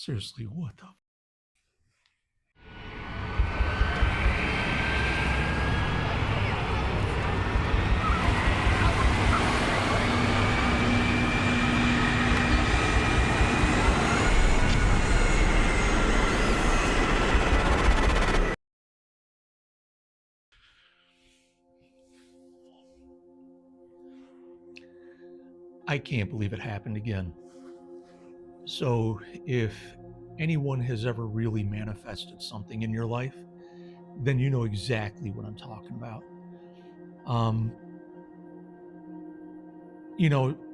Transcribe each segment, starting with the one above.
Seriously, what the? I can't believe it happened again. So, if anyone has ever really manifested something in your life, then you know exactly what I'm talking about. Um,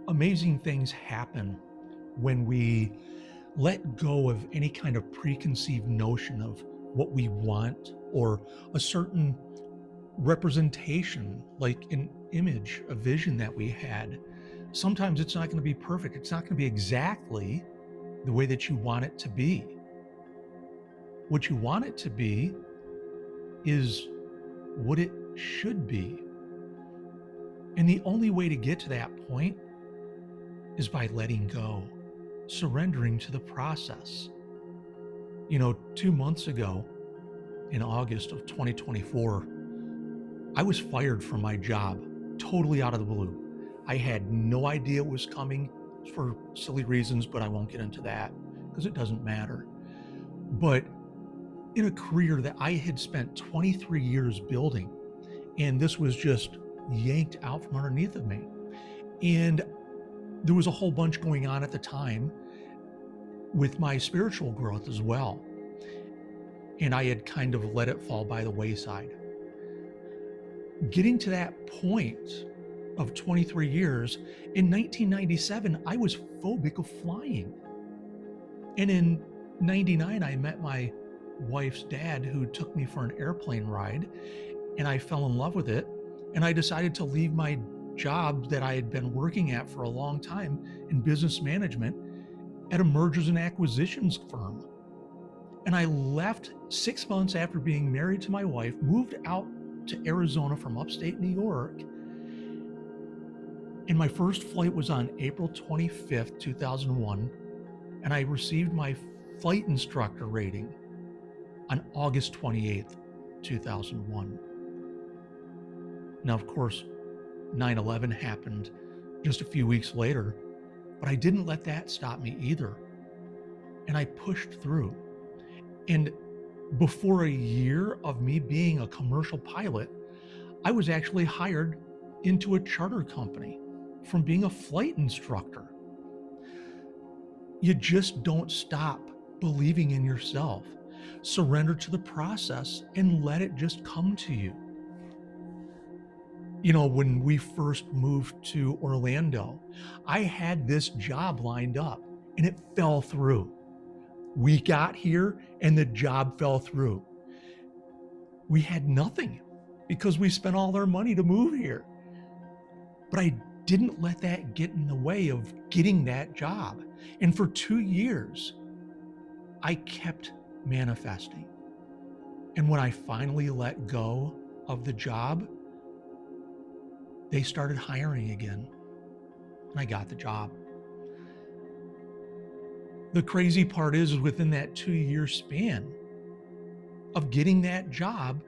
Amazing things happen when we let go of any kind of preconceived notion of what we want or a certain representation, like an image, a vision that we had. Sometimes it's not going to be perfect. It's not going to be exactly the way that you want it to be. What you want it to be is what it should be. And the only way to get to that point is by letting go, surrendering to the process. 2 months ago, in August of 2024, I was fired from my job totally out of the blue. I had no idea it was coming for silly reasons, but I won't get into that because it doesn't matter. But in a career that I had spent 23 years building, and this was just yanked out from underneath of me. And there was a whole bunch going on at the time with my spiritual growth as well. And I had kind of let it fall by the wayside. Getting to that point of 23 years, in 1997, I was phobic of flying. And in 99, I met my wife's dad, who took me for an airplane ride, and I fell in love with it. And I decided to leave my job that I had been working at for a long time in business management at a mergers and acquisitions firm. And I left 6 months after being married to my wife, moved out to Arizona from upstate New York. And my first flight was on April 25th, 2001. And I received my flight instructor rating on August 28th, 2001. Now, of course, 9/11 happened just a few weeks later, but I didn't let that stop me either. And I pushed through. And before a year of me being a commercial pilot, I was actually hired into a charter company from being a flight instructor. You just don't stop believing in yourself. Surrender to the process and let it just come to you. When we first moved to Orlando, I had this job lined up and it fell through. We got here and the job fell through. We had nothing because we spent all our money to move here. But I didn't let that get in the way of getting that job. And for 2 years, I kept manifesting. And when I finally let go of the job, they started hiring again, and I got the job. The crazy part is within that 2-year span of getting that job,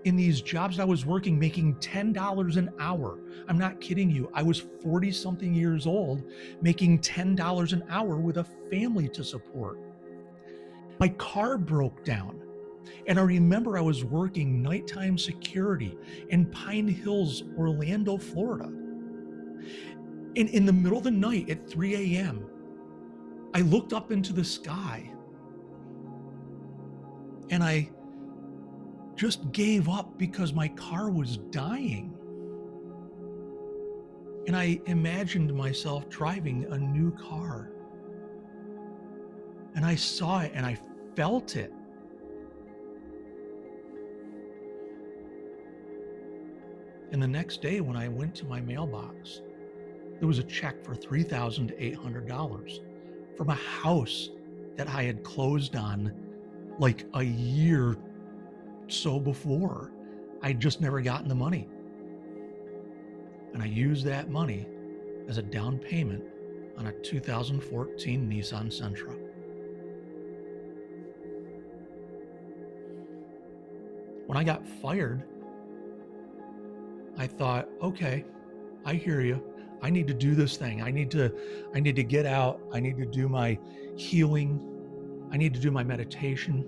in these jobs I was working, making $10 an hour. I'm not kidding you. I was 40 something years old, making $10 an hour with a family to support. My car broke down. And I remember I was working nighttime security in Pine Hills, Orlando, Florida. And in the middle of the night at 3 a.m., I looked up into the sky and I just gave up because my car was dying. And I imagined myself driving a new car. And I saw it and I felt it. And the next day, when I went to my mailbox, there was a check for $3,800 from a house that I had closed on like a year so before. I'd just never gotten the money. And I used that money as a down payment on a 2014 Nissan Sentra. When I got fired, I thought, okay, I hear you. I need to do this thing. I need to get out. I need to do my healing. I need to do my meditation.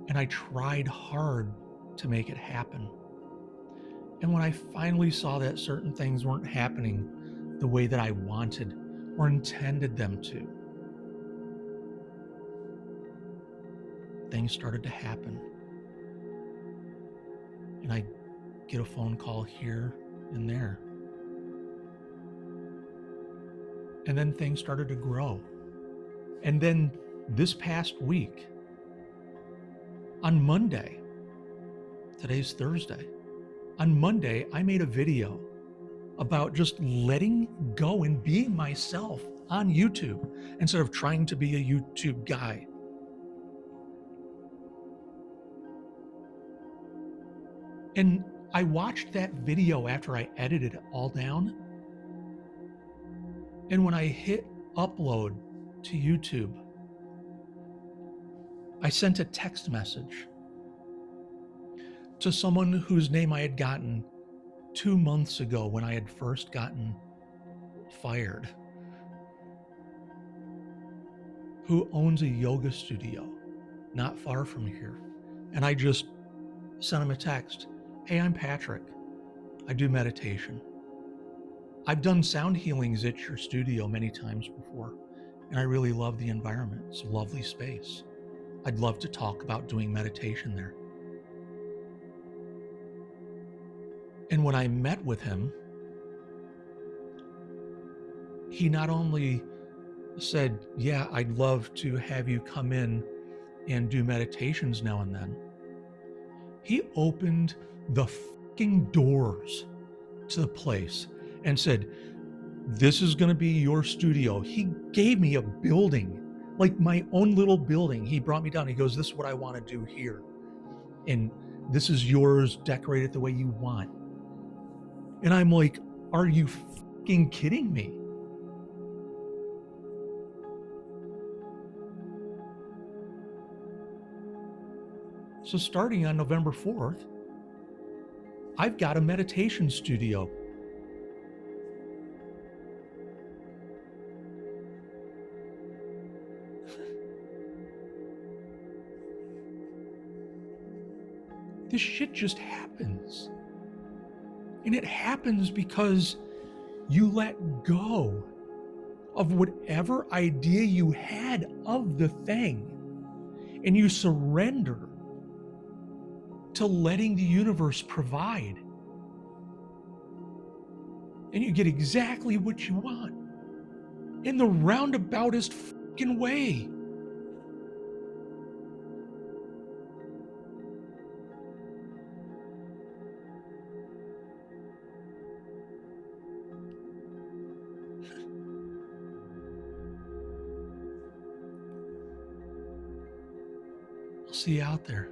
And I tried hard to make it happen. And when I finally saw that certain things weren't happening the way that I wanted or intended them to, things started to happen. And I get a phone call here and there. And then things started to grow. And then this past week, on Monday, today's Thursday, on Monday, I made a video about just letting go and being myself on YouTube instead of trying to be a YouTube guy. And I watched that video after I edited it all down. And when I hit upload to YouTube, I sent a text message to someone whose name I had gotten 2 months ago when I had first gotten fired, who owns a yoga studio not far from here. And I just sent him a text. Hey, I'm Patrick. I do meditation. I've done sound healings at your studio many times before, and I really love the environment. It's a lovely space. I'd love to talk about doing meditation there. And when I met with him, he not only said, yeah, I'd love to have you come in and do meditations now and then. He opened the fucking doors to the place and said, this is going to be your studio. He gave me a building, like my own little building. He brought me down. He goes, this is what I want to do here. And this is yours, decorate it the way you want. And I'm like, are you fucking kidding me? So starting on November 4th, I've got a meditation studio. This shit just happens. And it happens because you let go of whatever idea you had of the thing, and you surrender to letting the universe provide. And you get exactly what you want in the roundaboutest fucking way. I'll see you out there.